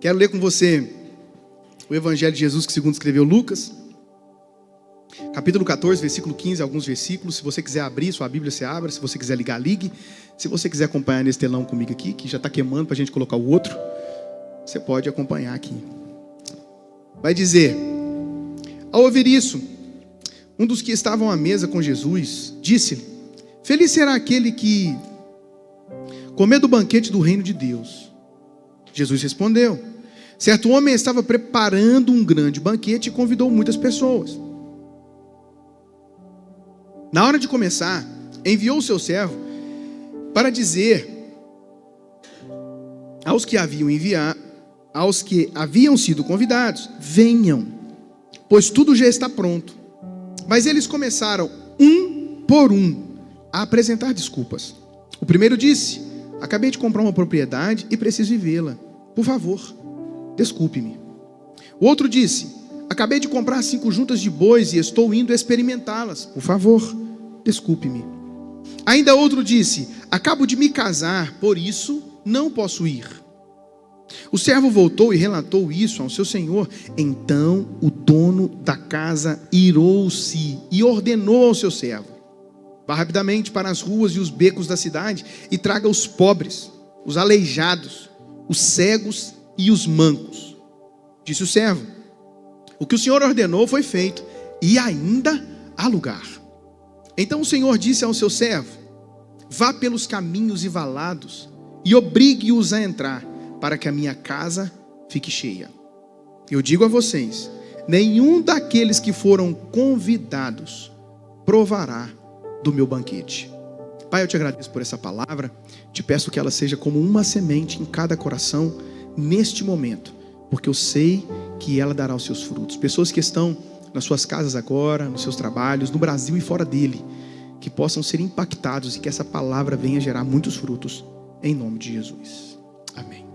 Quero ler com você o Evangelho de Jesus que segundo escreveu Lucas, capítulo 14, versículo 15, alguns versículos. Se você quiser abrir sua Bíblia, você abra. Se você quiser ligar, ligue. Se você quiser acompanhar nesse telão comigo aqui, que já está queimando para a gente colocar o outro, você pode acompanhar aqui. Vai dizer: ao ouvir isso, um dos que estavam à mesa com Jesus disse-lhe: feliz será aquele que comer do banquete do reino de Deus. Jesus respondeu: certo homem estava preparando um grande banquete e convidou muitas pessoas. Na hora de começar, enviou o seu servo para dizer aos que haviam sido convidados: venham, pois tudo já está pronto. Mas eles começaram, um por um, a apresentar desculpas. O primeiro disse: acabei de comprar uma propriedade e preciso vivê-la. Por favor, desculpe-me. O outro disse: acabei de comprar 5 juntas de bois e estou indo experimentá-las. Por favor, desculpe-me. Ainda outro disse: acabo de me casar, por isso não posso ir. O servo voltou e relatou isso ao seu senhor. Então o dono da casa irou-se e ordenou ao seu servo: vá rapidamente para as ruas e os becos da cidade e traga os pobres, os aleijados, os cegos e os mancos. Disse o servo: o que o senhor ordenou foi feito, e ainda há lugar. Então o senhor disse ao seu servo: vá pelos caminhos e valados e obrigue-os a entrar, para que a minha casa fique cheia. Eu digo a vocês: nenhum daqueles que foram convidados provará do meu banquete. Pai, eu te agradeço por essa palavra. Te peço que ela seja como uma semente em cada coração neste momento, porque eu sei que ela dará os seus frutos. Pessoas que estão nas suas casas agora, nos seus trabalhos, no Brasil e fora dele, que possam ser impactados e que essa palavra venha gerar muitos frutos, em nome de Jesus. Amém.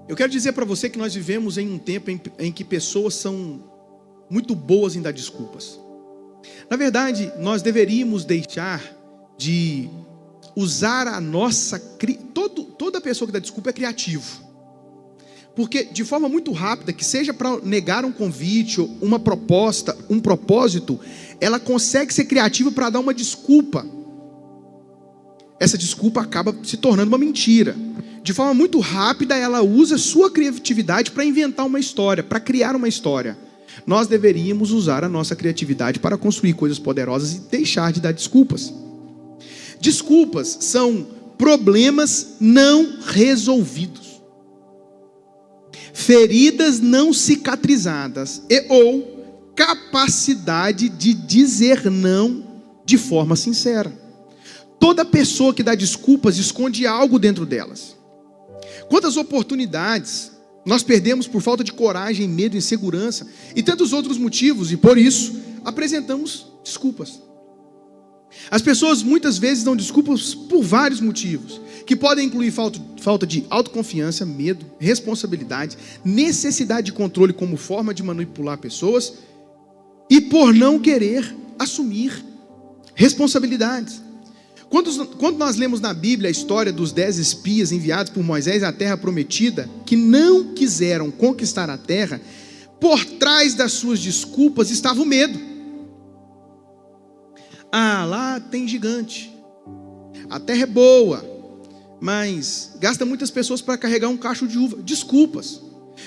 Eu quero dizer para você que nós vivemos em um tempo em que pessoas são muito boas em dar desculpas. Na verdade, nós deveríamos deixar de usar a nossa... Toda pessoa que dá desculpa é criativo. Porque de forma muito rápida, que seja para negar um convite, uma proposta, um propósito, ela consegue ser criativa para dar uma desculpa. Essa desculpa acaba se tornando uma mentira. De forma muito rápida, ela usa sua criatividade para inventar uma história, para criar uma história. Nós deveríamos usar a nossa criatividade para construir coisas poderosas e deixar de dar desculpas. Desculpas são problemas não resolvidos, feridas não cicatrizadas ou capacidade de dizer não de forma sincera. Toda pessoa que dá desculpas esconde algo dentro delas. Quantas oportunidades nós perdemos por falta de coragem, medo, insegurança e tantos outros motivos, e por isso apresentamos desculpas. As pessoas muitas vezes dão desculpas por vários motivos, que podem incluir falta de autoconfiança, medo, responsabilidade, necessidade de controle como forma de manipular pessoas e por não querer assumir responsabilidades. Quando nós lemos na Bíblia a história dos 10 espias enviados por Moisés à terra prometida, que não quiseram conquistar a terra, por trás das suas desculpas estava o medo. Ah, lá tem gigante, a terra é boa, mas gasta muitas pessoas para carregar um cacho de uva.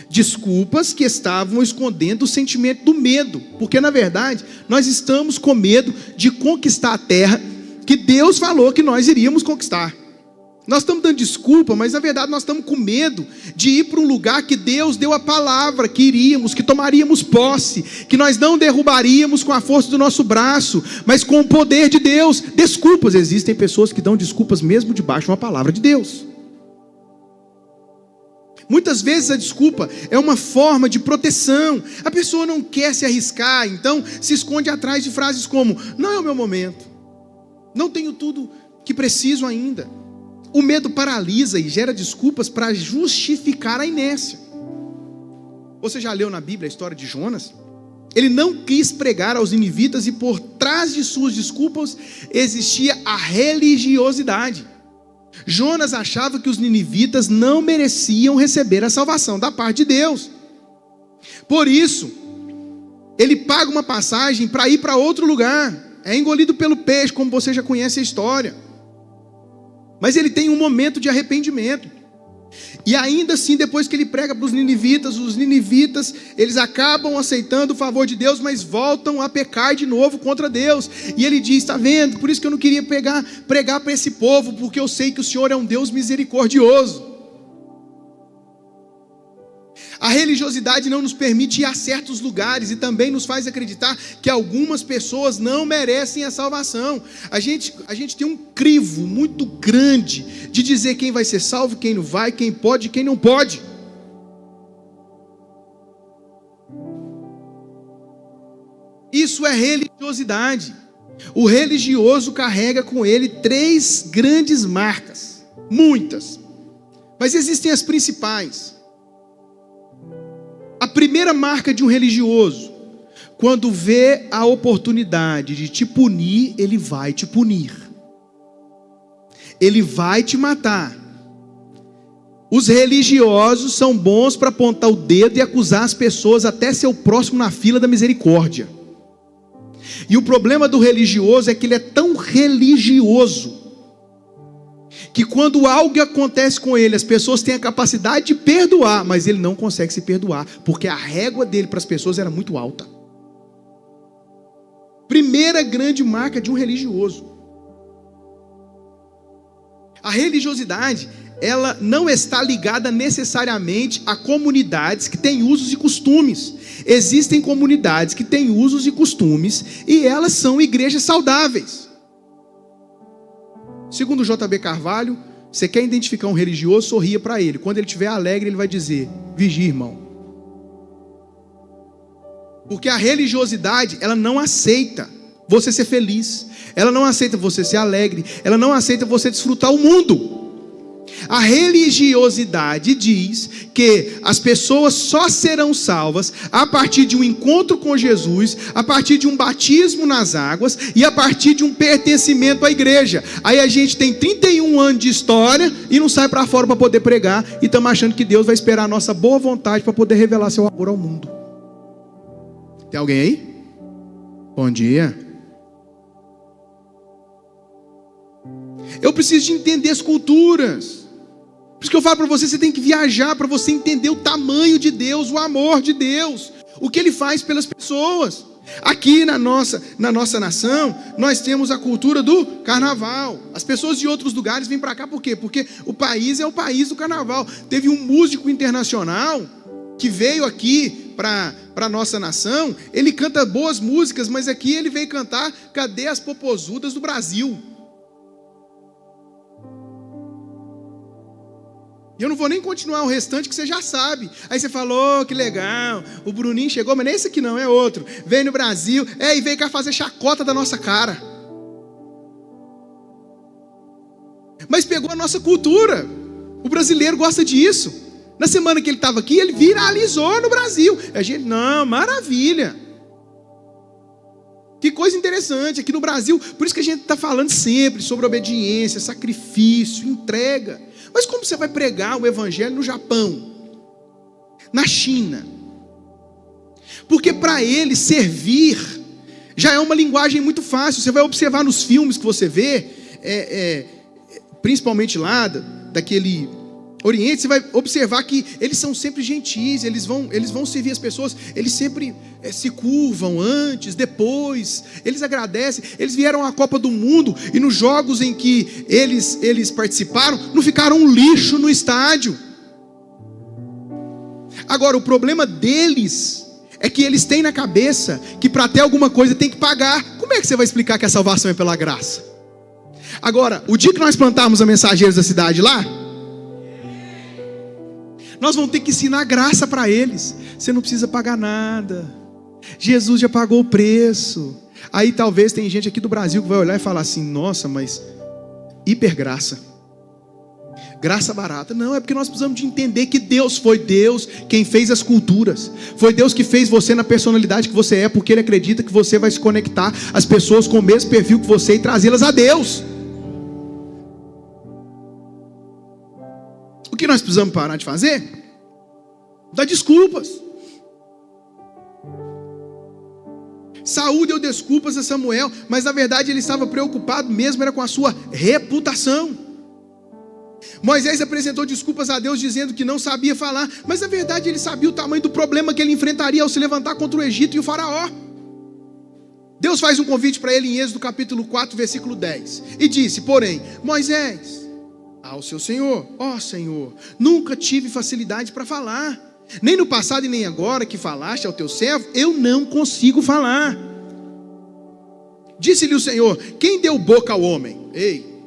Desculpas que estavam escondendo o sentimento do medo, porque na verdade nós estamos com medo de conquistar a terra que Deus falou que nós iríamos conquistar. Nós estamos dando desculpa, mas na verdade nós estamos com medo de ir para um lugar que Deus deu a palavra que iríamos, que tomaríamos posse, que nós não derrubaríamos com a força do nosso braço, mas com o poder de Deus. Desculpas, existem pessoas que dão desculpas mesmo debaixo de uma palavra de Deus. Muitas vezes a desculpa é uma forma de proteção. A pessoa não quer se arriscar, então se esconde atrás de frases como: não é o meu momento, não tenho tudo que preciso ainda. O medo paralisa e gera desculpas para justificar a inércia. Você já leu na Bíblia a história de Jonas? Ele não quis pregar aos ninivitas e por trás de suas desculpas existia a religiosidade. Jonas achava que os ninivitas não mereciam receber a salvação da parte de Deus. Por isso, ele paga uma passagem para ir para outro lugar. É engolido pelo peixe, como você já conhece a história. Mas ele tem um momento de arrependimento. E ainda assim, depois que ele prega para os ninivitas, eles acabam aceitando o favor de Deus, mas voltam a pecar de novo contra Deus. E ele diz, está vendo? Por isso que eu não queria pregar para esse povo, porque eu sei que o Senhor é um Deus misericordioso. A religiosidade não nos permite ir a certos lugares e também nos faz acreditar que algumas pessoas não merecem a salvação. A gente tem um crivo muito grande de dizer quem vai ser salvo, quem não vai, quem pode e quem não pode. Isso é religiosidade. O religioso carrega com ele 3 grandes marcas, muitas, mas existem as principais. A primeira marca de um religioso, quando vê a oportunidade de te punir, ele vai te punir. Ele vai te matar. Os religiosos são bons para apontar o dedo e acusar as pessoas até ser o próximo na fila da misericórdia. E o problema do religioso é que ele é tão religioso que quando algo acontece com ele, as pessoas têm a capacidade de perdoar, mas ele não consegue se perdoar, porque a régua dele para as pessoas era muito alta. Primeira grande marca de um religioso. A religiosidade, ela não está ligada necessariamente a comunidades que têm usos e costumes. Existem comunidades que têm usos e costumes, e elas são igrejas saudáveis. Segundo J.B. Carvalho, você quer identificar um religioso, sorria para ele. Quando ele estiver alegre, ele vai dizer, vigia, irmão. Porque a religiosidade, ela não aceita você ser feliz. Ela não aceita você ser alegre. Ela não aceita você desfrutar o mundo. A religiosidade diz que as pessoas só serão salvas a partir de um encontro com Jesus, a partir de um batismo nas águas e a partir de um pertencimento à igreja. Aí a gente tem 31 anos de história e não sai para fora para poder pregar e estamos achando que Deus vai esperar a nossa boa vontade para poder revelar seu amor ao mundo. Tem alguém aí? Bom dia. Eu preciso de entender as culturas. Por isso que eu falo para você, você tem que viajar para você entender o tamanho de Deus, o amor de Deus, o que Ele faz pelas pessoas. Aqui na nossa nação, nós temos a cultura do carnaval. As pessoas de outros lugares vêm para cá por quê? Porque o país é o país do carnaval. Teve um músico internacional que veio aqui para a nossa nação. Ele canta boas músicas, mas aqui ele veio cantar Cadê as Popozudas do Brasil? E eu não vou nem continuar o restante que você já sabe. Aí você falou, que legal, o Bruninho chegou, mas não é esse aqui não, é outro. Veio no Brasil, e veio cá fazer chacota da nossa cara. Mas pegou a nossa cultura. O brasileiro gosta disso. Na semana que ele estava aqui, ele viralizou no Brasil. A gente, não, maravilha. Que coisa interessante, aqui no Brasil, por isso que a gente está falando sempre sobre obediência, sacrifício, entrega. Mas como você vai pregar o evangelho no Japão, na China? Porque para eles servir já é uma linguagem muito fácil. Você vai observar nos filmes que você vê, principalmente lá daquele Oriente, você vai observar que eles são sempre gentis, eles vão servir as pessoas, eles sempre se curvam antes, depois, eles agradecem. Eles vieram à Copa do Mundo e nos jogos em que eles participaram, não ficaram um lixo no estádio. Agora, o problema deles é que eles têm na cabeça que para ter alguma coisa tem que pagar. Como é que você vai explicar que a salvação é pela graça? Agora, o dia que nós plantarmos a Mensageiros da Cidade lá, nós vamos ter que ensinar graça para eles. Você não precisa pagar nada. Jesus já pagou o preço. Aí talvez tem gente aqui do Brasil que vai olhar e falar assim, nossa, mas hipergraça. Graça barata. Não, é porque nós precisamos de entender que Deus foi Deus quem fez as culturas. Foi Deus que fez você na personalidade que você é, porque Ele acredita que você vai se conectar às pessoas com o mesmo perfil que você e trazê-las a Deus. que nós precisamos parar de fazer? Dar desculpas. Saul deu desculpas a Samuel, mas na verdade ele estava preocupado mesmo, era com a sua reputação. Moisés apresentou desculpas a Deus dizendo que não sabia falar, mas na verdade ele sabia o tamanho do problema que ele enfrentaria ao se levantar contra o Egito e o faraó. Deus faz um convite para ele em Êxodo capítulo 4, versículo 10, e disse, porém, Moisés, ao seu Senhor, ó Senhor, nunca tive facilidade para falar, nem no passado e nem agora que falaste ao teu servo, eu não consigo falar. Disse-lhe o Senhor, quem deu boca ao homem? Ei,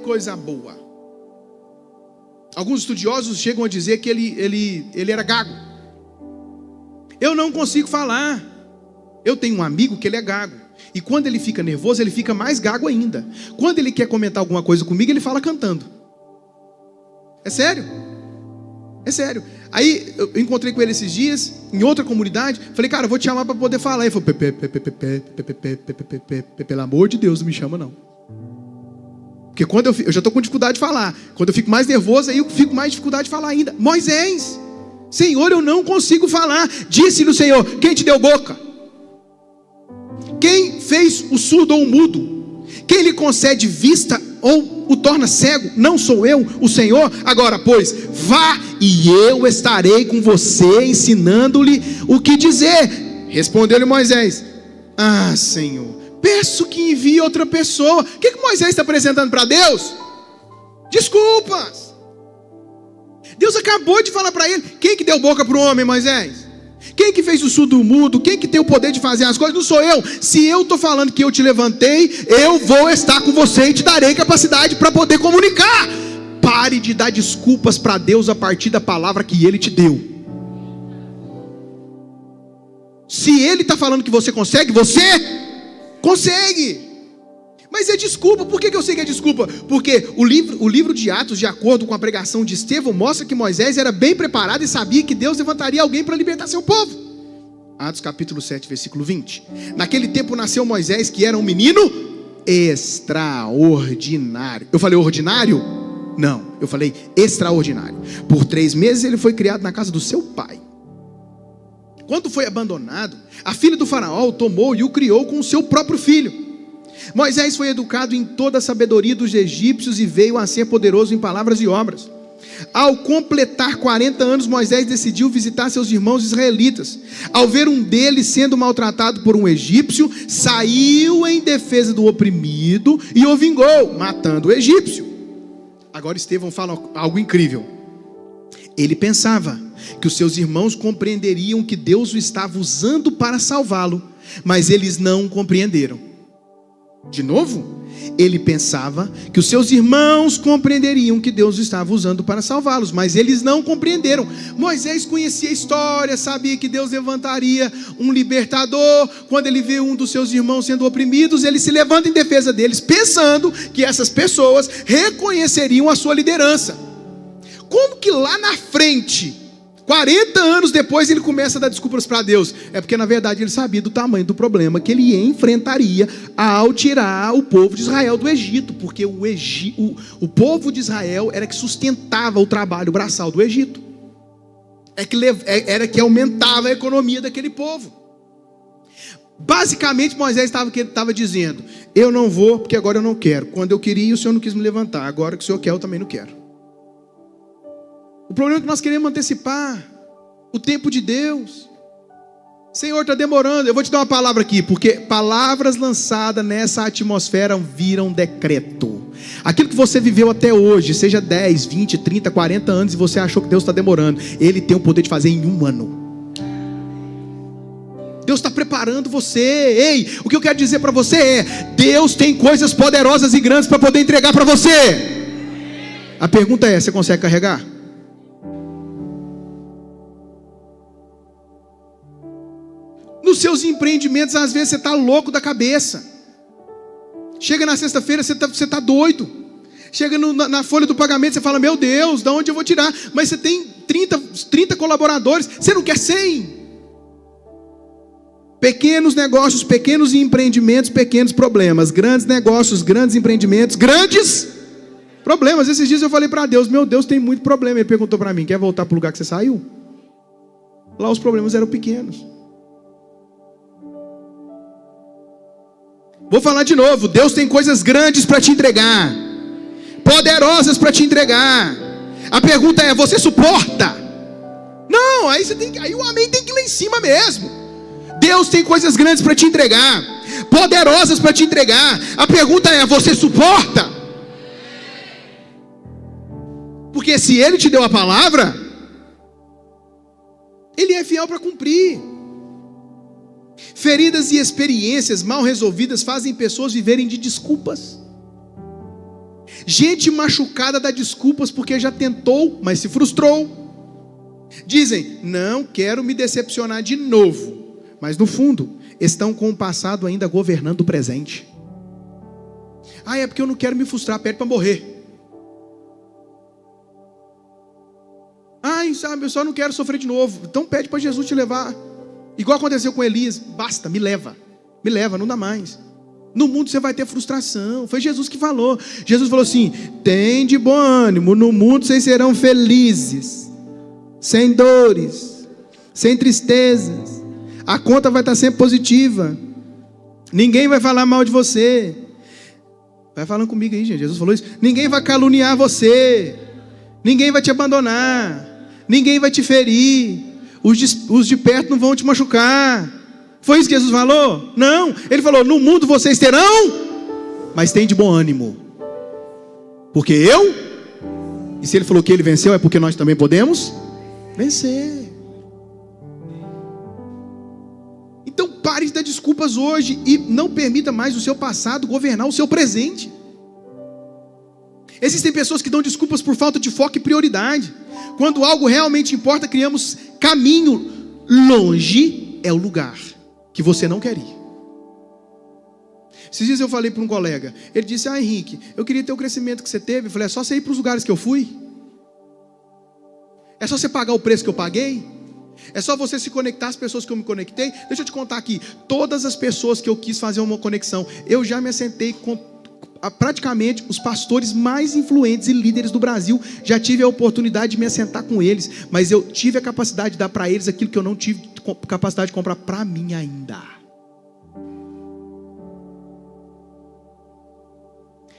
coisa boa. Alguns estudiosos chegam a dizer que ele era gago. Eu não consigo falar. Eu tenho um amigo que ele é gago, e quando ele fica nervoso, ele fica mais gago ainda. Quando ele quer comentar alguma coisa comigo, ele fala cantando. É sério? É sério. Aí eu encontrei com ele esses dias, em outra comunidade. Falei, cara, eu vou te chamar para poder falar. Ele falou, pelo amor de Deus, não me chama não. Porque quando eu já estou com dificuldade de falar. Quando eu fico mais nervoso, aí eu fico mais dificuldade de falar ainda. Moisés, Senhor, eu não consigo falar. Disse-lhe o Senhor, quem te deu boca? Quem fez o surdo ou o mudo? Quem lhe concede vista ou o torna cego? Não sou eu, o Senhor? Agora, pois, vá e eu estarei com você, ensinando-lhe o que dizer. Respondeu-lhe Moisés, ah, Senhor, peço que envie outra pessoa. O que Moisés está apresentando para Deus? Desculpas. Deus acabou de falar para ele, quem que deu boca para o homem, Moisés? Quem que fez o surdo mudo? Quem que tem o poder de fazer as coisas? Não sou eu. Se eu estou falando que eu te levantei, eu vou estar com você e te darei capacidade para poder comunicar. Pare de dar desculpas para Deus a partir da palavra que Ele te deu. Se Ele está falando que você consegue, você consegue. Mas é desculpa. Por que eu sei que é desculpa? Porque o livro de Atos, de acordo com a pregação de Estevão, mostra que Moisés era bem preparado e sabia que Deus levantaria alguém para libertar seu povo. Atos capítulo 7, versículo 20. Naquele tempo nasceu Moisés, que era um menino extraordinário. Eu falei ordinário? Não, eu falei extraordinário. Por 3 meses ele foi criado na casa do seu pai. Quando foi abandonado, a filha do faraó o tomou e o criou com o seu próprio filho. Moisés foi educado em toda a sabedoria dos egípcios e veio a ser poderoso em palavras e obras. Ao completar 40 anos, Moisés decidiu visitar seus irmãos israelitas. Ao ver um deles sendo maltratado por um egípcio, saiu em defesa do oprimido e o vingou, matando o egípcio. Agora Estevão fala algo incrível. Ele pensava que os seus irmãos compreenderiam que Deus o estava usando para salvá-lo, mas eles não compreenderam. De novo, ele pensava que os seus irmãos compreenderiam que Deus estava usando para salvá-los, mas eles não compreenderam. Moisés conhecia a história, sabia que Deus levantaria um libertador. Quando ele vê um dos seus irmãos sendo oprimidos, ele se levanta em defesa deles, pensando que essas pessoas reconheceriam a sua liderança. Como que lá na frente, 40 anos depois, ele começa a dar desculpas para Deus? É porque na verdade ele sabia do tamanho do problema que ele enfrentaria ao tirar o povo de Israel do Egito. Porque o povo de Israel era que sustentava o trabalho braçal do Egito, era que aumentava a economia daquele povo. Basicamente Moisés estava dizendo, eu não vou porque agora eu não quero. Quando eu queria, o Senhor não quis me levantar. Agora que o Senhor quer, eu também não quero. O problema é que nós queremos antecipar o tempo de Deus. Senhor, está demorando. Eu vou te dar uma palavra aqui, porque palavras lançadas nessa atmosfera viram decreto. Aquilo que você viveu até hoje, seja 10, 20, 30, 40 anos, e você achou que Deus está demorando, Ele tem o poder de fazer em 1 ano. Deus está preparando você. Ei, o que eu quero dizer para você é, Deus tem coisas poderosas e grandes para poder entregar para você. A pergunta é, você consegue carregar? Nos seus empreendimentos, às vezes você está louco da cabeça. Chega na sexta-feira, você está doido. Chega na folha do pagamento, você fala, meu Deus, de onde eu vou tirar? Mas você tem 30 colaboradores, você não quer 100. Pequenos negócios, pequenos empreendimentos, pequenos problemas. Grandes negócios, grandes empreendimentos, grandes Problemas. Esses dias eu falei para Deus, meu Deus, tem muito problema. Ele perguntou para mim, quer voltar para o lugar que você saiu? Lá os problemas eram pequenos. Vou falar de novo, Deus tem coisas grandes para te entregar, poderosas para te entregar. A pergunta é, você suporta? Não, aí o amém tem que ir lá em cima mesmo. Deus tem coisas grandes para te entregar, poderosas para te entregar. A pergunta é, você suporta? Porque se Ele te deu a palavra, Ele é fiel para cumprir. Feridas e experiências mal resolvidas fazem pessoas viverem de desculpas. Gente machucada dá desculpas porque já tentou, mas se frustrou. Dizem, não quero me decepcionar de novo, mas no fundo estão com o passado ainda governando o presente. É porque eu não quero me frustrar, pede para morrer. Sabe, eu só não quero sofrer de novo. Então pede para Jesus te levar. Igual aconteceu com Elias, basta, me leva, não dá mais. No mundo você vai ter frustração. Foi Jesus que falou. Jesus falou assim, tem de bom ânimo, no mundo vocês serão felizes, sem dores, sem tristezas. A conta vai estar sempre positiva. Ninguém vai falar mal de você. Vai falando comigo aí, gente. Jesus falou isso. Ninguém vai caluniar você. Ninguém vai te abandonar. Ninguém vai te ferir. Os de perto não vão te machucar. Foi isso que Jesus falou? Não. Ele falou, no mundo vocês terão, mas tem de bom ânimo. Porque eu, e se Ele falou que Ele venceu, é porque nós também podemos vencer. Então pare de dar desculpas hoje e não permita mais o seu passado governar o seu presente. Existem pessoas que dão desculpas por falta de foco e prioridade. Quando algo realmente importa, criamos caminho. Longe é o lugar que você não quer ir. Esses dias eu falei para um colega, ele disse, Henrique, eu queria ter o crescimento que você teve. Eu falei, é só você ir para os lugares que eu fui? É só você pagar o preço que eu paguei? É só você se conectar às pessoas que eu me conectei? Deixa eu te contar aqui, todas as pessoas que eu quis fazer uma conexão, eu já me assentei com praticamente os pastores mais influentes e líderes do Brasil. Já tive a oportunidade de me assentar com eles, mas eu tive a capacidade de dar para eles aquilo que eu não tive capacidade de comprar para mim ainda.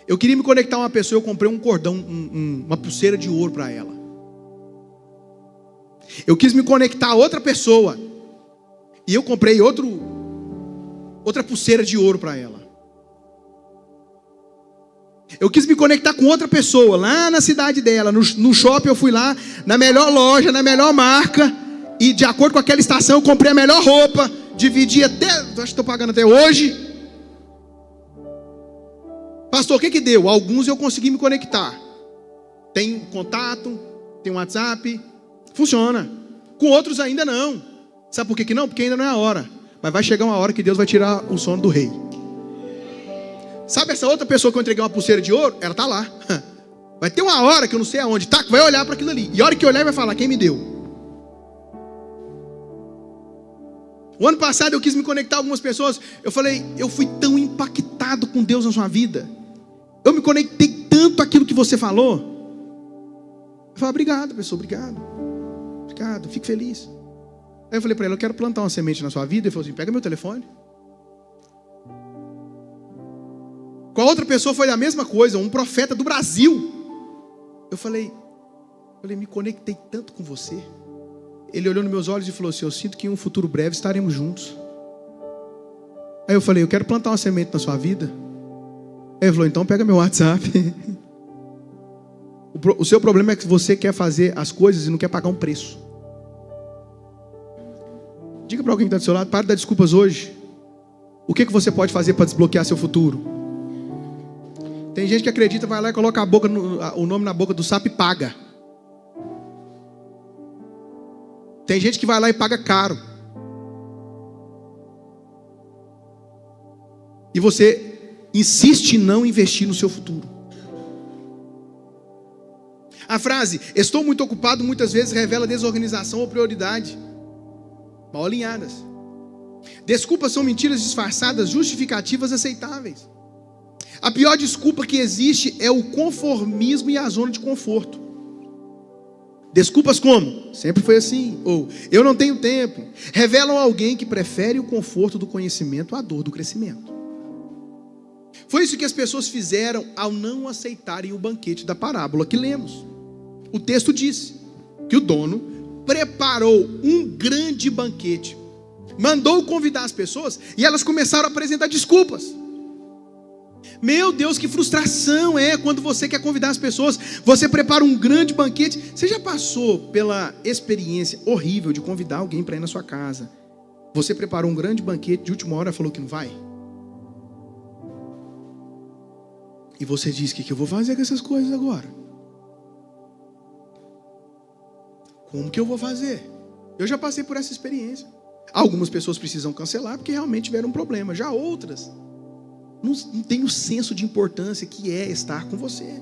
Eu queria me conectar a uma pessoa, eu comprei um cordão, uma pulseira de ouro para ela. Eu quis me conectar a outra pessoa e eu comprei outra pulseira de ouro para ela. Eu quis me conectar com outra pessoa, lá na cidade dela, no shopping eu fui lá, na melhor loja, na melhor marca, e de acordo com aquela estação eu comprei a melhor roupa, dividi até, acho que estou pagando até hoje. Pastor, o que deu? Alguns eu consegui me conectar. Tem contato, tem WhatsApp, funciona. Com outros ainda não. Sabe por que não? Porque ainda não é a hora. Mas vai chegar uma hora que Deus vai tirar o sono do rei. Sabe essa outra pessoa que eu entreguei uma pulseira de ouro? Ela está lá. Vai ter uma hora que eu não sei aonde, tá? Vai olhar para aquilo ali. E a hora que olhar vai falar, quem me deu? O ano passado eu quis me conectar a algumas pessoas. Eu falei, eu fui tão impactado com Deus na sua vida. Eu me conectei tanto àquilo que você falou. Eu falei, obrigado, pessoa, obrigado. Obrigado, fico feliz. Aí eu falei para ela, eu quero plantar uma semente na sua vida. Ele falou assim, pega meu telefone. Com a outra pessoa foi a mesma coisa, um profeta do Brasil. Eu falei, me conectei tanto com você. Ele olhou nos meus olhos e falou assim, eu sinto que em um futuro breve estaremos juntos. Aí eu falei, eu quero plantar uma semente na sua vida. Aí ele falou, então pega meu WhatsApp. O seu problema é que você quer fazer as coisas e não quer pagar um preço. Diga para alguém que está do seu lado, pare de dar desculpas hoje. O que você pode fazer para desbloquear seu futuro? Tem gente que acredita, vai lá e coloca o nome na boca do sapo e paga. Tem gente que vai lá e paga caro. E você insiste em não investir no seu futuro. A frase, estou muito ocupado, muitas vezes revela desorganização ou prioridade mal alinhadas. Desculpas são mentiras disfarçadas, justificativas aceitáveis. A pior desculpa que existe é o conformismo e a zona de conforto. Desculpas como? Sempre foi assim. Ou eu não tenho tempo. Revelam alguém que prefere o conforto do conhecimento à dor do crescimento. Foi isso que as pessoas fizeram ao não aceitarem o banquete da parábola que lemos. O texto disse que o dono preparou um grande banquete, mandou convidar as pessoas e elas começaram a apresentar desculpas. Meu Deus, que frustração é quando você quer convidar as pessoas, você prepara um grande banquete. Você já passou pela experiência horrível de convidar alguém para ir na sua casa? Você preparou um grande banquete, de última hora falou que não vai? E você diz, o que eu vou fazer com essas coisas agora? Como que eu vou fazer? Eu já passei por essa experiência. Algumas pessoas precisam cancelar porque realmente tiveram um problema. Já outras não tem o senso de importância que é estar com você,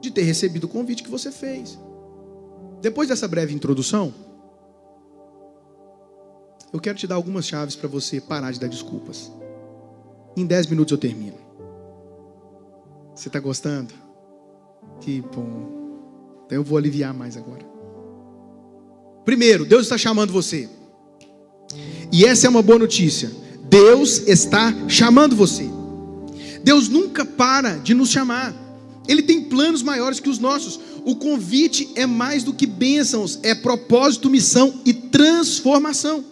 de ter recebido o convite que você fez. Depois dessa breve introdução, eu quero te dar algumas chaves para você parar de dar desculpas. Em 10 minutos eu termino. Você está gostando? Que bom. Então eu vou aliviar mais agora. Primeiro, Deus está chamando você. E essa é uma boa notícia. Deus está chamando você. Deus nunca para de nos chamar. Ele tem planos maiores que os nossos. O convite é mais do que bênçãos, é propósito, missão e transformação.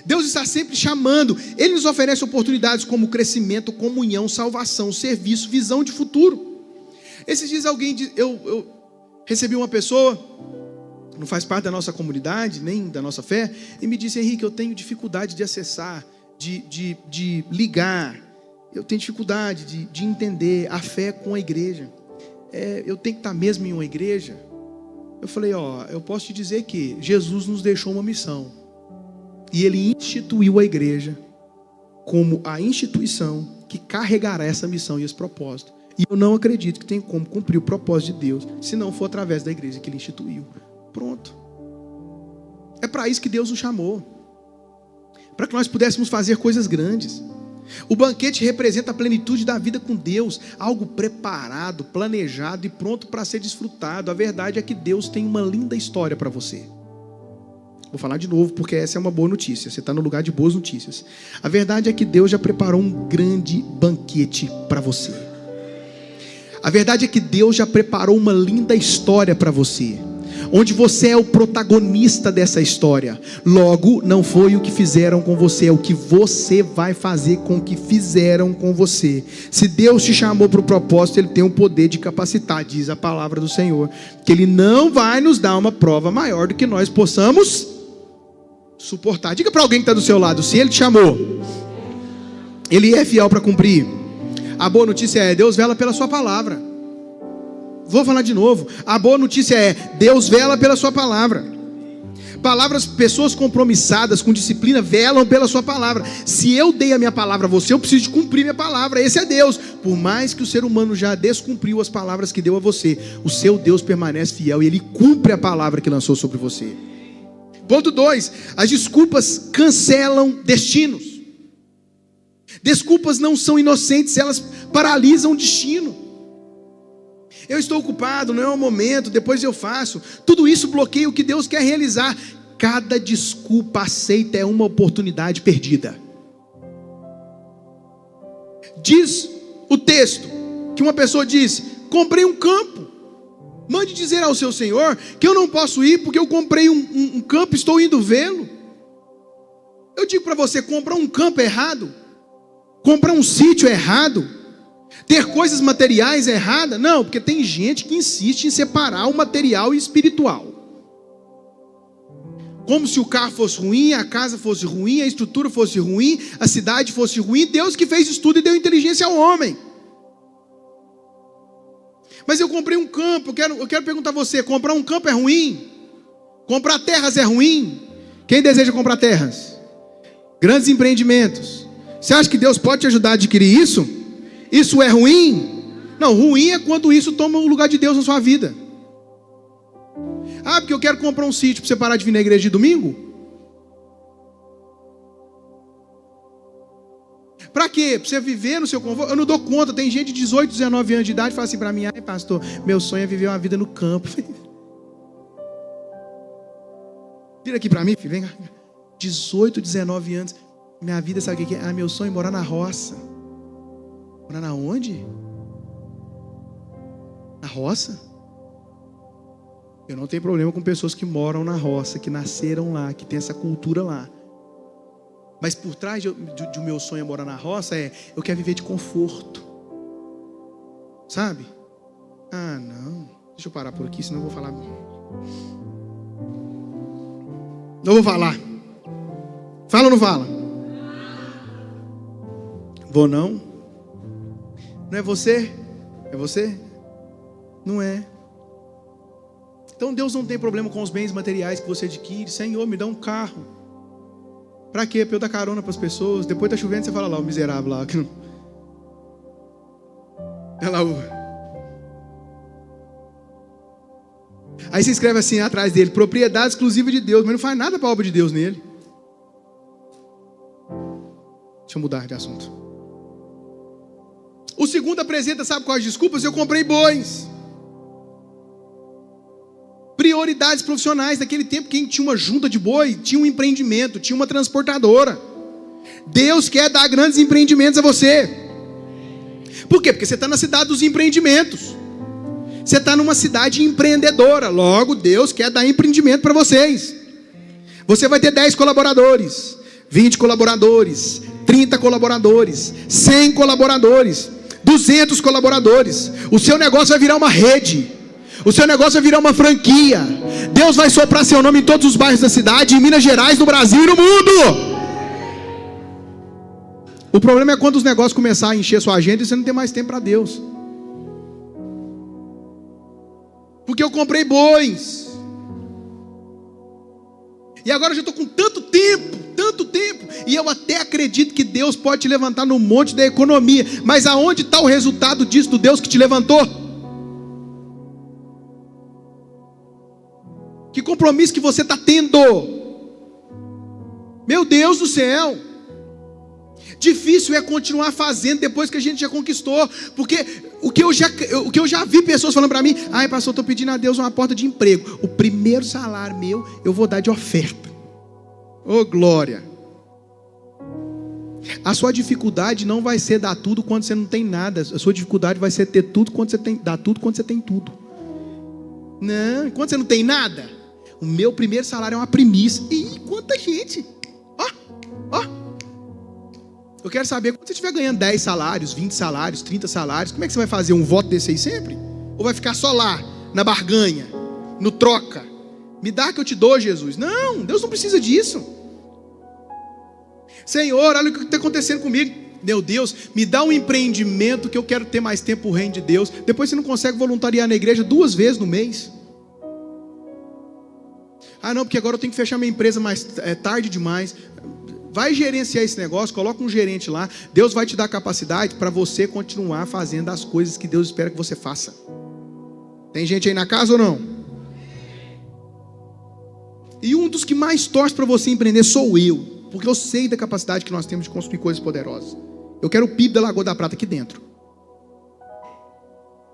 Deus está sempre chamando. Ele nos oferece oportunidades como crescimento, comunhão, salvação, serviço, visão de futuro. Esses dias eu recebi uma pessoa, não faz parte da nossa comunidade, nem da nossa fé, e me disse: Henrique, eu tenho dificuldade de acessar, de ligar, eu tenho dificuldade de entender a fé com a igreja. Eu tenho que estar mesmo em uma igreja? Eu falei: eu posso te dizer que Jesus nos deixou uma missão, e Ele instituiu a igreja como a instituição que carregará essa missão e esse propósito. E eu não acredito que tem como cumprir o propósito de Deus se não for através da igreja que Ele instituiu. Pronto. É para isso que Deus nos chamou, para que nós pudéssemos fazer coisas grandes. O banquete representa a plenitude da vida com Deus, algo preparado, planejado e pronto para ser desfrutado. A verdade é que Deus tem uma linda história para você. Vou falar de novo porque essa é uma boa notícia. Você está no lugar de boas notícias. A verdade é que Deus já preparou um grande banquete para você. A verdade é que Deus já preparou uma linda história para você, onde você é o protagonista dessa história. Logo, não foi o que fizeram com você, é o que você vai fazer com o que fizeram com você. Se Deus te chamou para o propósito, Ele tem o poder de capacitar, diz a palavra do Senhor, que Ele não vai nos dar uma prova maior do que nós possamos suportar. Diga para alguém que está do seu lado: se Ele te chamou, Ele é fiel para cumprir. A boa notícia é: Deus vela pela sua palavra. Vou falar de novo. A boa notícia é: Deus vela pela sua palavra. Pessoas compromissadas com disciplina velam pela sua palavra. Se eu dei a minha palavra a você, eu preciso de cumprir minha palavra. Esse é Deus. Por mais que o ser humano já descumpriu as palavras que deu a você, o seu Deus permanece fiel e Ele cumpre a palavra que lançou sobre você. Ponto 2. As desculpas cancelam destinos. Desculpas não são inocentes, elas paralisam o destino. Eu estou ocupado, não é o momento, depois eu faço. Tudo isso bloqueia o que Deus quer realizar. Cada desculpa aceita é uma oportunidade perdida. Diz o texto que uma pessoa disse: comprei um campo. Mande dizer ao seu senhor que eu não posso ir porque eu comprei um campo, estou indo vê-lo. Eu digo para você: comprar um campo é errado, comprar um sítio é errado, ter coisas materiais é errada? Não, porque tem gente que insiste em separar o material e o espiritual. Como se o carro fosse ruim, a casa fosse ruim, a estrutura fosse ruim, a cidade fosse ruim. Deus que fez isso tudo e deu inteligência ao homem. Mas eu comprei um campo, eu quero perguntar a você: comprar um campo é ruim? Comprar terras é ruim? Quem deseja comprar terras? Grandes empreendimentos. Você acha que Deus pode te ajudar a adquirir isso? Isso é ruim? Não, ruim é quando isso toma o lugar de Deus na sua vida. Ah, porque eu quero comprar um sítio para você parar de vir na igreja de domingo? Para quê? quê? Para você viver no seu conforto? Eu não dou conta. Tem gente de 18, 19 anos de idade que fala assim para mim: ai, pastor, meu sonho é viver uma vida no campo. Vira aqui para mim, filho, vem cá. 18, 19 anos. Minha vida, sabe o que é? Ah, meu sonho é morar na roça. Morar na onde? Na roça? Eu não tenho problema com pessoas que moram na roça, que nasceram lá, que tem essa cultura lá. Mas por trás do meu sonho é morar na roça, eu quero viver de conforto. Sabe? Ah, não. Deixa eu parar por aqui, senão eu vou falar. Não vou falar. Fala ou não fala? Vou não? Não é você? É você? Não é. Então Deus não tem problema com os bens materiais que você adquire. Senhor, me dá um carro. Pra quê? Pra eu dar carona pras pessoas. Depois tá chovendo, você fala lá, o miserável lá. Olha lá o... Aí você escreve assim atrás dele: propriedade exclusiva de Deus. Mas não faz nada pra obra de Deus nele. Deixa eu mudar de assunto. O segundo apresenta, sabe quais desculpas? Eu comprei bois. Prioridades profissionais. Naquele tempo, quem tinha uma junta de boi tinha um empreendimento, tinha uma transportadora. Deus quer dar grandes empreendimentos a você. Por quê? Porque você está na cidade dos empreendimentos. Você está numa cidade empreendedora. Logo, Deus quer dar empreendimento para vocês. Você vai ter 10 colaboradores, 20 colaboradores, 30 colaboradores, 100 colaboradores, 200 colaboradores. O seu negócio vai virar uma rede. O seu negócio vai virar uma franquia. Deus vai soprar seu nome em todos os bairros da cidade, em Minas Gerais, no Brasil e no mundo. O problema é quando os negócios começarem a encher sua agenda e você não tem mais tempo para Deus. Porque eu comprei bois. E agora eu já estou com tanto tempo. E eu até acredito que Deus pode te levantar no monte da economia. Mas aonde está o resultado disso do Deus que te levantou? Que compromisso que você está tendo? Meu Deus do céu. Difícil é continuar fazendo depois que a gente já conquistou. Porque o que eu já vi pessoas falando para mim: ai, pastor, estou pedindo a Deus uma porta de emprego. O primeiro salário meu eu vou dar de oferta. Oh, glória. A sua dificuldade não vai ser dar tudo quando você não tem nada. A sua dificuldade vai ser ter tudo quando você tem, dar tudo quando você tem tudo. Não, quando você não tem nada. O meu primeiro salário é uma primícia. Ih, quanta gente. Ó. Eu quero saber, quando você estiver ganhando 10 salários, 20 salários, 30 salários, como é que você vai fazer um voto desse aí sempre? Ou vai ficar só lá, na barganha, no troca? Me dá que eu te dou, Jesus. Não, Deus não precisa disso. Senhor, olha o que está acontecendo comigo. Meu Deus, me dá um empreendimento que eu quero ter mais tempo o reino de Deus. Depois você não consegue voluntariar na igreja 2 vezes no mês. Ah não, porque agora eu tenho que fechar minha empresa mais tarde demais. Vai gerenciar esse negócio, coloca um gerente lá. Deus vai te dar capacidade para você continuar fazendo as coisas que Deus espera que você faça. Tem gente aí na casa ou não? E um dos que mais torce para você empreender sou eu. Porque eu sei da capacidade que nós temos de construir coisas poderosas. Eu quero o PIB da Lagoa da Prata aqui dentro.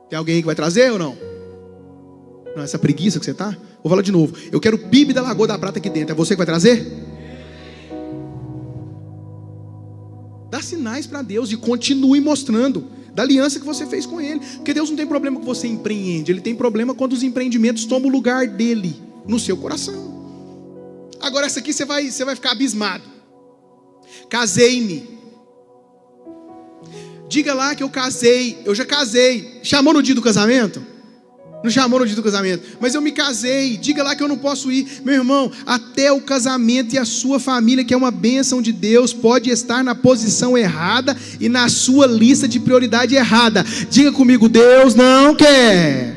Tem alguém aí que vai trazer ou não? Não, essa preguiça que você está? Vou falar de novo. Eu quero o PIB da Lagoa da Prata aqui dentro. É você que vai trazer? Dá sinais para Deus e continue mostrando da aliança que você fez com Ele. Porque Deus não tem problema que você empreende. Ele tem problema quando os empreendimentos tomam o lugar dele no seu coração. Agora essa aqui você vai ficar abismado. Casei-me. Diga lá que eu casei. Eu já casei. Chamou no dia do casamento? Não chamou no dia do casamento. Mas eu me casei. Diga lá que eu não posso ir. Meu irmão, até o casamento e a sua família, que é uma bênção de Deus, pode estar na posição errada e na sua lista de prioridade errada. Diga comigo: Deus não quer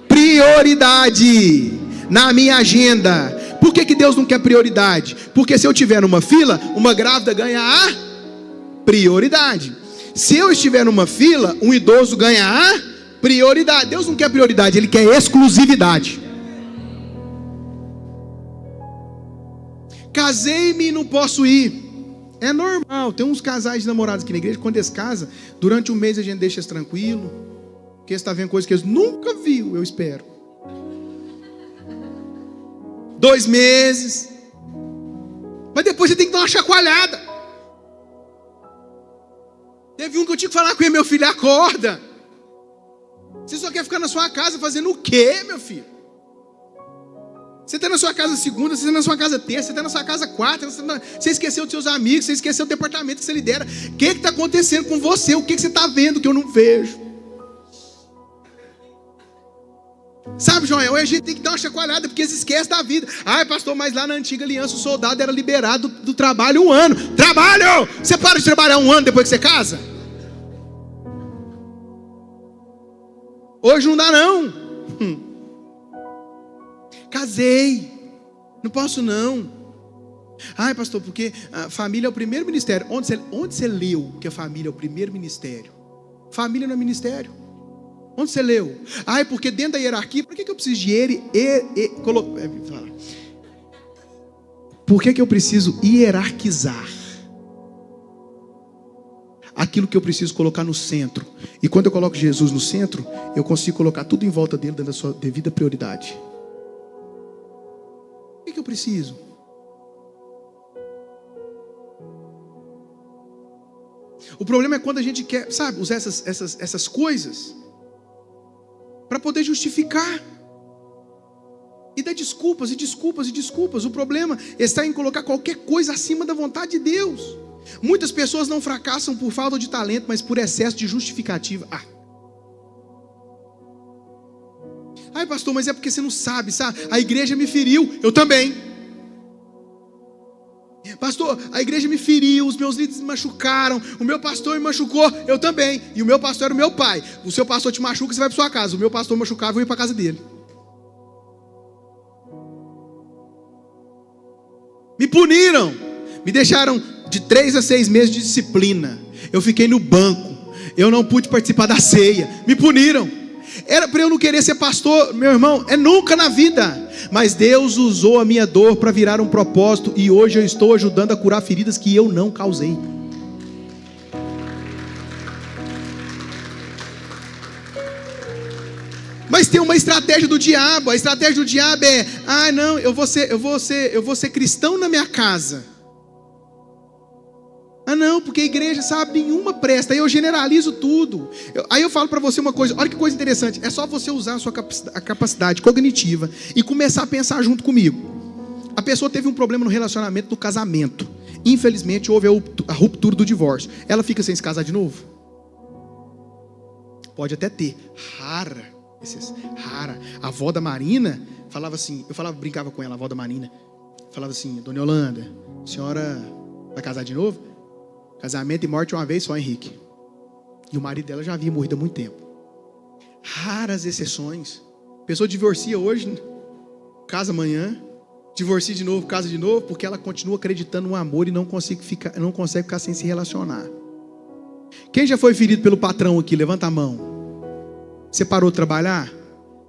prioridade na minha agenda. Por que Deus não quer prioridade? Porque se eu estiver numa fila, uma grávida ganha a prioridade. Se eu estiver numa fila, um idoso ganha a prioridade. Deus não quer prioridade, Ele quer exclusividade. Casei-me e não posso ir. É normal, tem uns casais de namorados aqui na igreja, quando eles casam, durante um mês a gente deixa eles tranquilos, porque eles estão vendo coisas que eles nunca viram, eu espero. 2 meses. Mas depois você tem que dar uma chacoalhada. Teve um que eu tinha que falar com ele, meu filho, acorda. Você só quer ficar na sua casa fazendo o quê, meu filho? Você está na sua casa segunda, você está na sua casa terça, você está na sua casa quarta, você esqueceu dos seus amigos, você esqueceu do departamento que você lidera. O que está acontecendo com você? O que você está vendo que eu não vejo? Sabe, Joel, a gente tem que dar uma chacoalhada, porque eles esquecem da vida. Ai, pastor, mas lá na antiga aliança o soldado era liberado do trabalho 1 ano. Trabalho! Você para de trabalhar 1 ano depois que você casa? Hoje não dá não. Casei, não posso não. Ai, pastor, porque a família é o primeiro ministério. Onde você leu que a família é o primeiro ministério? Família não é ministério. Onde você leu? Ai, porque dentro da hierarquia, por que eu preciso de por que eu preciso hierarquizar aquilo que eu preciso colocar no centro? E quando eu coloco Jesus no centro, eu consigo colocar tudo em volta dele, dando a sua devida prioridade. O que eu preciso? O problema é quando a gente quer, sabe, usar essas coisas para poder justificar e dar desculpas e desculpas e desculpas. O problema está em colocar qualquer coisa acima da vontade de Deus. Muitas pessoas não fracassam por falta de talento, mas por excesso de justificativa. Ai, pastor, mas é porque você não sabe, sabe? A igreja me feriu, eu também. Pastor, a igreja me feriu, os meus líderes me machucaram, o meu pastor me machucou, eu também. E o meu pastor era o meu pai. O seu pastor te machuca, você vai para sua casa. O meu pastor machucava, eu vou ir para a casa dele. Me puniram, me deixaram de 3 a 6 meses de disciplina. Eu fiquei no banco, eu não pude participar da ceia. Me puniram. Era para eu não querer ser pastor, meu irmão, é nunca na vida. Mas Deus usou a minha dor para virar um propósito, e hoje eu estou ajudando a curar feridas que eu não causei. Mas tem uma estratégia do diabo. A estratégia do diabo é: não, eu vou ser cristão na minha casa. Não, porque a igreja, sabe, nenhuma presta. Aí eu generalizo tudo. Aí eu falo para você uma coisa. Olha que coisa interessante. É só você usar a sua capacidade cognitiva e começar a pensar junto comigo. A pessoa teve um problema no relacionamento, no casamento. Infelizmente houve a ruptura do divórcio. Ela fica sem se casar de novo? Pode até ter. Rara. A avó da Marina falava assim. Brincava com ela, a avó da Marina. Falava assim: Dona Yolanda, a senhora vai casar de novo? Casamento e morte uma vez só, Henrique. E o marido dela já havia morrido há muito tempo. Raras exceções. A pessoa divorcia hoje, casa amanhã, divorcia de novo, casa de novo, porque ela continua acreditando no amor e não consegue ficar sem se relacionar. Quem já foi ferido pelo patrão aqui? Levanta a mão. Você parou de trabalhar?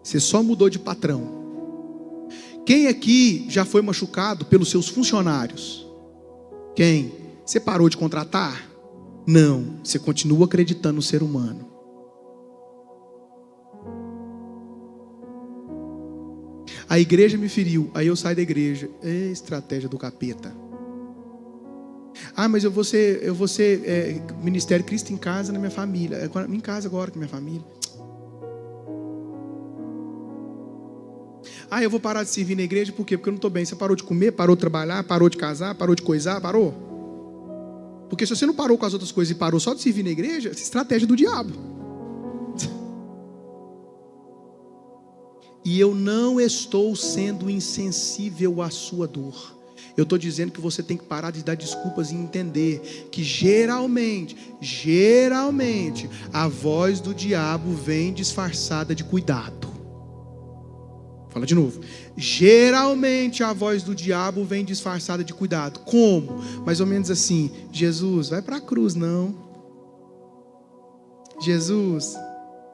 Você só mudou de patrão. Quem aqui já foi machucado pelos seus funcionários? Quem? Você parou de contratar? Não, você continua acreditando no ser humano. A igreja me feriu, aí eu saio da igreja. É estratégia do capeta. Mas eu vou ser Ministério Cristo em casa na minha família. Em casa agora com a minha família. Eu vou parar de servir na igreja, por quê? Porque eu não estou bem. Você parou de comer, parou de trabalhar, parou de casar, parou de coisar, parou? Porque se você não parou com as outras coisas e parou só de servir na igreja, essa é estratégia do diabo. E eu não estou sendo insensível à sua dor. Eu estou dizendo que você tem que parar de dar desculpas e entender que geralmente, a voz do diabo vem disfarçada de cuidado. Fala de novo. Geralmente a voz do diabo vem disfarçada de cuidado. Como? Mais ou menos assim: Jesus, vai para a cruz não. Jesus,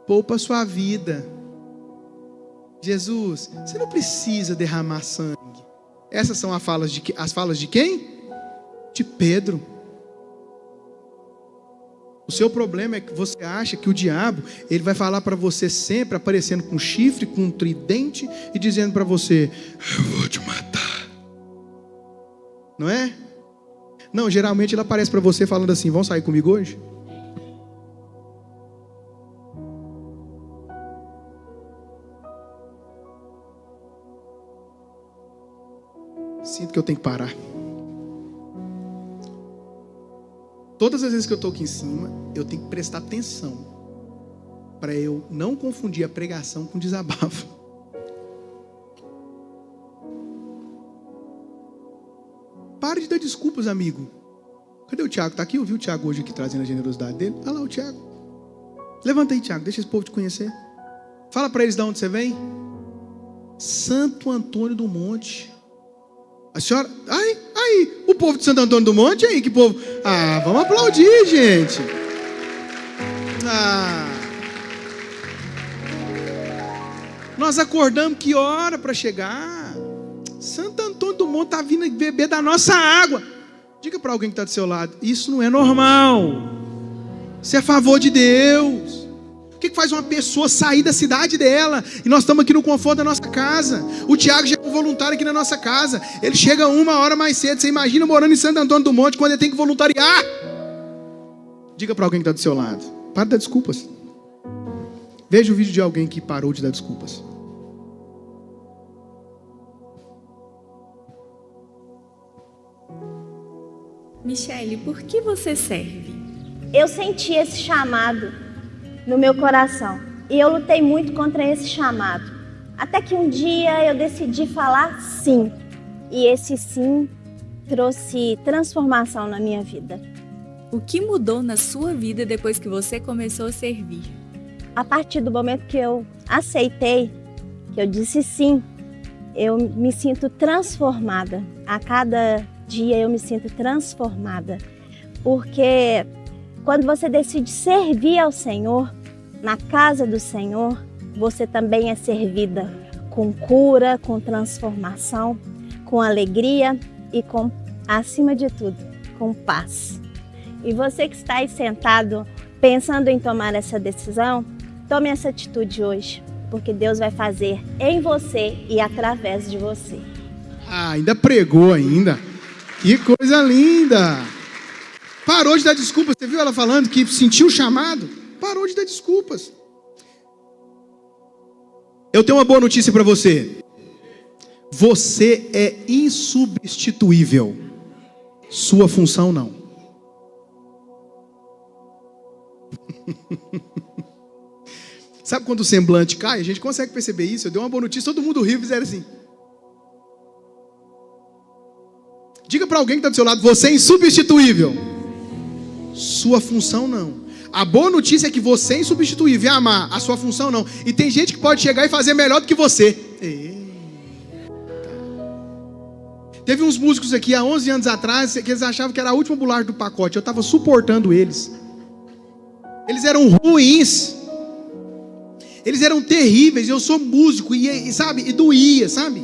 poupa a sua vida. Jesus, você não precisa derramar sangue. Essas são as falas de quem? De Pedro. O seu problema é que você acha que o diabo, ele vai falar para você sempre, aparecendo com chifre, com um tridente e dizendo para você: eu vou te matar. Não é? Não, geralmente ele aparece para você falando assim: vamos sair comigo hoje? Sinto que eu tenho que parar. Todas as vezes que eu estou aqui em cima, eu tenho que prestar atenção para eu não confundir a pregação com desabafo. Para de dar desculpas, amigo. Cadê o Tiago? Está aqui? Eu vi o Tiago hoje aqui trazendo a generosidade dele. Olha lá o Tiago. Levanta aí, Tiago. Deixa esse povo te conhecer. Fala para eles de onde você vem. Santo Antônio do Monte. A senhora... Aí, o povo de Santo Antônio do Monte, aí, que povo... vamos aplaudir, gente. Nós acordamos que hora para chegar? Santo Antônio do Monte está vindo beber da nossa água. Diga para alguém que está do seu lado: isso não é normal. Isso é a favor de Deus. O que faz uma pessoa sair da cidade dela? E nós estamos aqui no conforto da nossa casa. O Tiago já é um voluntário aqui na nossa casa. Ele chega 1 hora mais cedo. Você imagina morando em Santo Antônio do Monte quando ele tem que voluntariar? Diga para alguém que está do seu lado: para de dar desculpas. Veja o vídeo de alguém que parou de dar desculpas. Michele, por que você serve? Eu senti esse chamado no meu coração e eu lutei muito contra esse chamado, até que um dia eu decidi falar sim, e esse sim trouxe transformação na minha vida. O que mudou na sua vida depois que você começou a servir? A partir do momento que eu aceitei, que eu disse sim, eu me sinto transformada. A cada dia eu me sinto transformada, porque quando você decide servir ao Senhor, na casa do Senhor, você também é servida com cura, com transformação, com alegria e com, acima de tudo, com paz. E você que está aí sentado, pensando em tomar essa decisão, tome essa atitude hoje, porque Deus vai fazer em você e através de você. Ainda pregou ainda. Que coisa linda! Parou de dar desculpas. Você viu ela falando que sentiu o chamado? Parou de dar desculpas. Eu tenho uma boa notícia para você. Você é insubstituível. Sua função não. Sabe quando o semblante cai? A gente consegue perceber isso. Eu dei uma boa notícia, todo mundo riu e fizeram assim. Diga para alguém que está do seu lado: você é insubstituível. Sua função não. A boa notícia é que você é insubstituível, é amar. A sua função não. E tem gente que pode chegar e fazer melhor do que você. Teve uns músicos aqui há 11 anos atrás que eles achavam que era a última bolacha do pacote. Eu estava suportando eles. Eles eram ruins. Eles eram terríveis. Eu sou músico e sabe, e doía, sabe?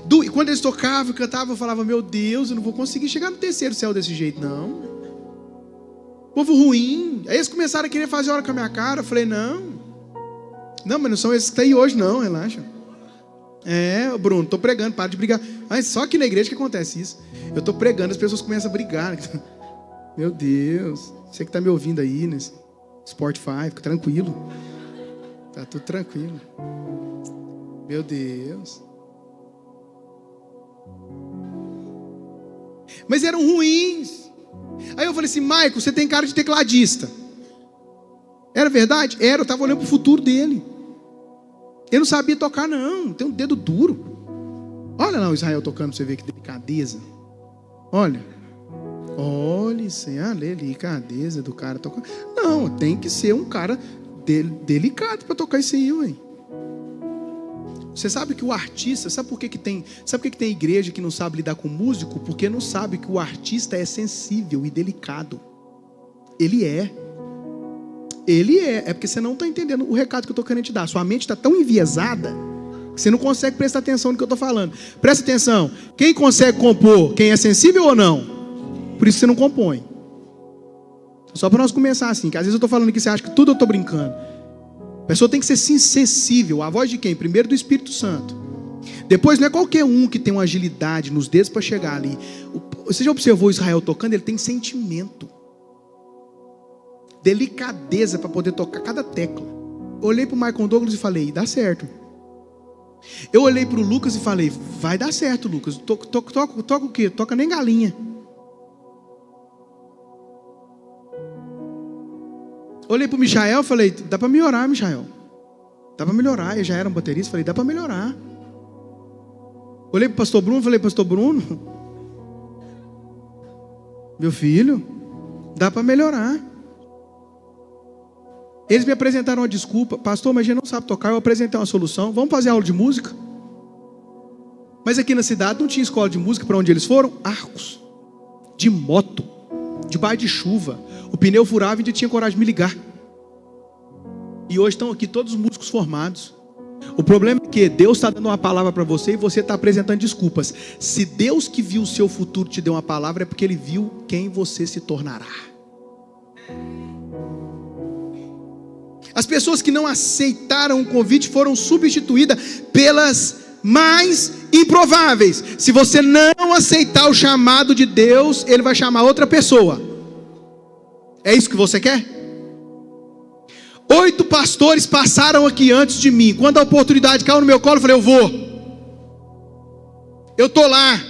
E quando eles tocavam e cantavam, eu falava: meu Deus, eu não vou conseguir chegar no terceiro céu desse jeito, não. Povo ruim. Aí eles começaram a querer fazer hora com a minha cara. Eu falei: não, mas não são esses que estão aí hoje não, relaxa. Bruno, estou pregando, para de brigar. Mas só aqui na igreja que acontece isso. Eu estou pregando, as pessoas começam a brigar. Meu Deus, você que está me ouvindo aí nesse Spotify, fica tranquilo. Tá tudo tranquilo. Meu Deus. Mas eram ruins. Aí eu falei assim: Maico, você tem cara de tecladista. Era verdade? Era, eu estava olhando para o futuro dele. Eu não sabia tocar não, tem um dedo duro. Olha lá o Israel tocando para você ver que delicadeza. Olha isso aí, a delicadeza do cara tocando. Não, tem que ser um cara delicado para tocar isso aí, ué. Você sabe que o artista, sabe por que tem igreja que não sabe lidar com músico? Porque não sabe que o artista é sensível e delicado. Ele é porque você não está entendendo o recado que eu estou querendo te dar. Sua mente está tão enviesada que você não consegue prestar atenção no que eu estou falando. Presta atenção, quem consegue compor? Quem é sensível ou não? Por isso você não compõe. Só para nós começar assim, que às vezes eu estou falando que você acha que tudo eu estou brincando. A pessoa tem que ser sensível. A voz de quem? Primeiro do Espírito Santo. Depois não é qualquer um que tem uma agilidade nos dedos para chegar ali. Você já observou Israel tocando? Ele tem sentimento, delicadeza para poder tocar cada tecla. Eu olhei para o Michael Douglas e falei, dá certo. Eu olhei para o Lucas e falei, vai dar certo, Lucas. Toca o quê? Toca nem galinha. Olhei para o Michael e falei, dá para melhorar, Michael. Dá para melhorar. Ele já era um baterista, falei, dá para melhorar. Olhei para o pastor Bruno e falei, pastor Bruno, meu filho, dá para melhorar. Eles me apresentaram uma desculpa, pastor, mas a gente não sabe tocar. Eu apresentei uma solução, vamos fazer aula de música. Mas aqui na cidade não tinha escola de música. Para onde eles foram? Arcos, de moto, debaixo de chuva. O pneu furava e ainda tinha coragem de me ligar. E hoje estão aqui todos os músicos formados. O problema é que Deus está dando uma palavra para você e você está apresentando desculpas. Se Deus que viu o seu futuro te deu uma palavra, é porque Ele viu quem você se tornará. As pessoas que não aceitaram o convite foram substituídas pelas mais improváveis. Se você não aceitar o chamado de Deus, Ele vai chamar outra pessoa. É isso que você quer? 8 pastores passaram aqui antes de mim. Quando a oportunidade caiu no meu colo, eu falei, eu vou. Eu estou lá.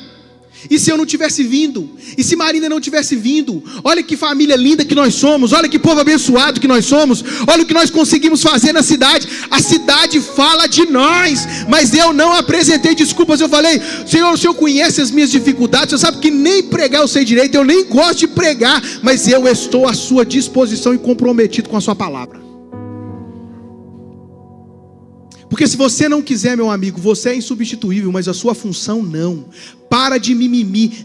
E se eu não tivesse vindo? E se Marina não tivesse vindo? Olha que família linda que nós somos. Olha que povo abençoado que nós somos. Olha o que nós conseguimos fazer na cidade. A cidade fala de nós. Mas eu não apresentei desculpas. Eu falei, Senhor, o Senhor conhece as minhas dificuldades. Você sabe que nem pregar eu sei direito. Eu nem gosto de pregar. Mas eu estou à sua disposição e comprometido com a sua palavra. Porque se você não quiser, meu amigo, você é insubstituível, mas a sua função não. Para de mimimi.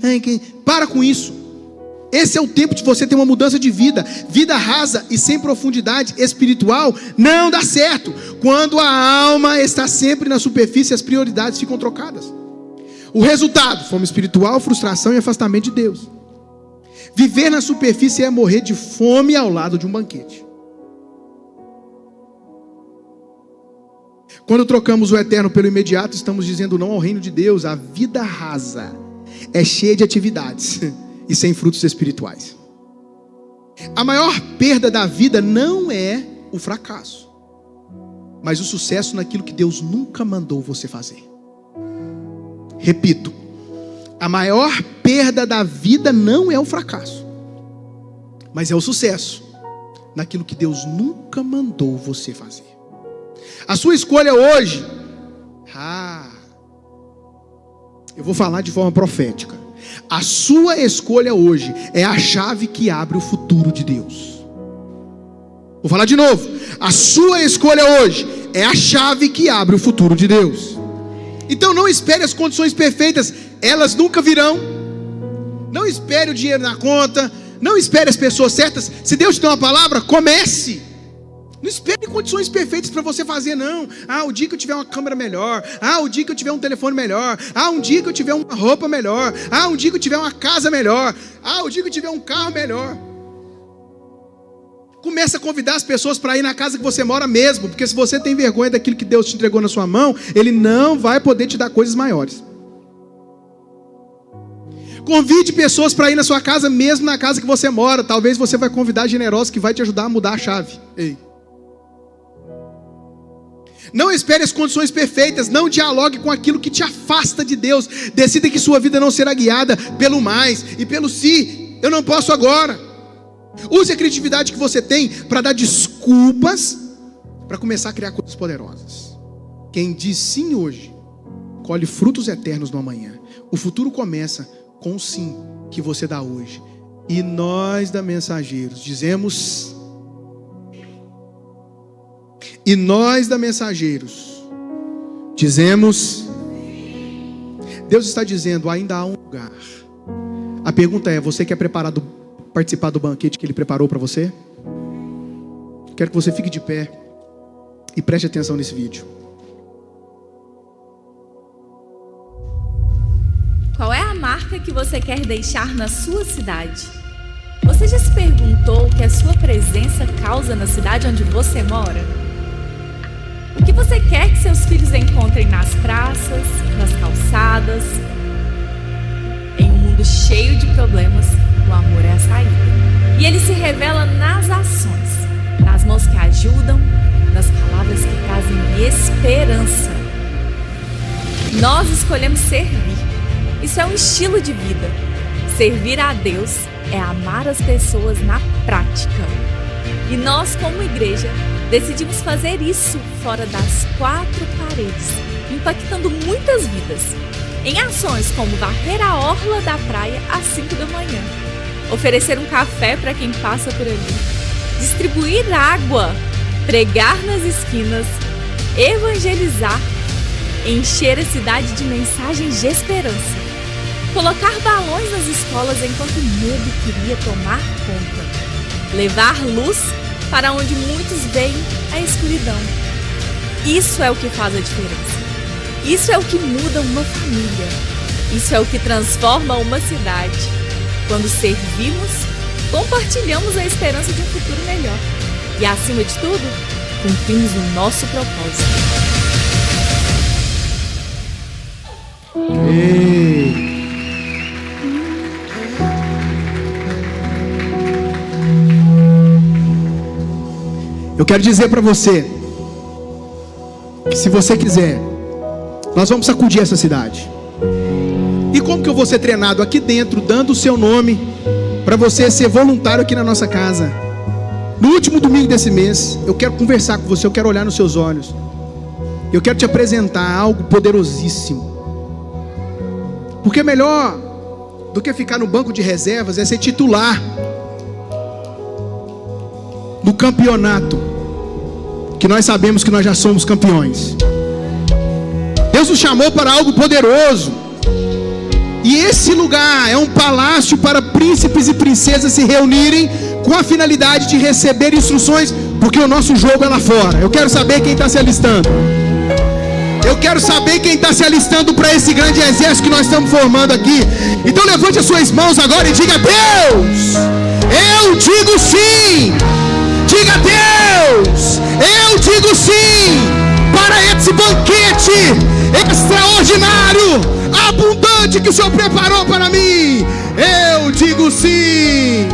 Para com isso. Esse é o tempo de você ter uma mudança de vida. Vida rasa e sem profundidade espiritual não dá certo. Quando a alma está sempre na superfície, as prioridades ficam trocadas. O resultado, fome espiritual, frustração e afastamento de Deus. Viver na superfície é morrer de fome ao lado de um banquete. Quando trocamos o eterno pelo imediato, estamos dizendo não ao reino de Deus. A vida rasa é cheia de atividades e sem frutos espirituais. A maior perda da vida não é o fracasso, mas o sucesso naquilo que Deus nunca mandou você fazer. Repito, a maior perda da vida não é o fracasso, mas é o sucesso naquilo que Deus nunca mandou você fazer. A sua escolha hoje, eu vou falar de forma profética. A sua escolha hoje é a chave que abre o futuro de Deus. Vou falar de novo. A sua escolha hoje é a chave que abre o futuro de Deus. Então não espere as condições perfeitas, elas nunca virão. Não espere o dinheiro na conta, não espere as pessoas certas. Se Deus te deu uma palavra, comece. Não espere condições perfeitas para você fazer, não. O dia que eu tiver uma câmera melhor. O dia que eu tiver um telefone melhor. Um dia que eu tiver uma roupa melhor. Um dia que eu tiver uma casa melhor. O dia que eu tiver um carro melhor. Comece a convidar as pessoas para ir na casa que você mora mesmo. Porque se você tem vergonha daquilo que Deus te entregou na sua mão, Ele não vai poder te dar coisas maiores. Convide pessoas para ir na sua casa mesmo, na casa que você mora. Talvez você vai convidar generosos que vai te ajudar a mudar a chave. Ei. Não espere as condições perfeitas. Não dialogue com aquilo que te afasta de Deus. Decida que sua vida não será guiada pelo mais e pelo se. Eu não posso agora. Use a criatividade que você tem para dar desculpas para começar a criar coisas poderosas. Quem diz sim hoje colhe frutos eternos no amanhã. O futuro começa com o sim que você dá hoje. E nós da Mensageiros dizemos... E nós da Mensageiros dizemos, Deus está dizendo, ainda há um lugar. A pergunta é, você quer participar do banquete que Ele preparou para você? Quero que você fique de pé e preste atenção nesse vídeo. Qual é a marca que você quer deixar na sua cidade? Você Você já se perguntou o que a sua presença causa na cidade onde você mora? O que você quer que seus filhos encontrem nas praças, nas calçadas? Em um mundo cheio de problemas, o amor é a saída. E ele se revela nas ações, nas mãos que ajudam, nas palavras que trazem esperança. Nós escolhemos servir. Isso é um estilo de vida. Servir a Deus é amar as pessoas na prática. E nós, como igreja, decidimos fazer isso fora das 4 paredes, impactando muitas vidas, em ações como varrer a orla da praia às 5 da manhã, oferecer um café para quem passa por ali, distribuir água, pregar nas esquinas, evangelizar, encher a cidade de mensagens de esperança, colocar balões nas escolas enquanto o medo queria tomar conta, levar luz para onde muitos veem a escuridão. Isso é o que faz a diferença. Isso é o que muda uma família. Isso é o que transforma uma cidade. Quando servimos, compartilhamos a esperança de um futuro melhor. E, acima de tudo, cumprimos o nosso propósito. Ei. Eu quero dizer para você que, se você quiser, nós vamos sacudir essa cidade. E como que eu vou ser treinado? Aqui dentro, dando o seu nome, para você ser voluntário aqui na nossa casa. No último domingo desse mês, eu quero conversar com você, eu quero olhar nos seus olhos. Eu quero te apresentar algo poderosíssimo. Porque melhor do que ficar no banco de reservas é ser titular no campeonato, que nós sabemos que nós já somos campeões. Deus nos chamou para algo poderoso. E esse lugar é um palácio para príncipes e princesas se reunirem com a finalidade de receber instruções, porque o nosso jogo é lá fora. Eu quero saber quem está se alistando. Eu quero saber quem está se alistando para esse grande exército que nós estamos formando aqui. Então levante as suas mãos agora e diga: Deus, eu digo sim. Diga: Deus, eu digo sim para esse banquete extraordinário, abundante que o Senhor preparou para mim. Eu digo sim.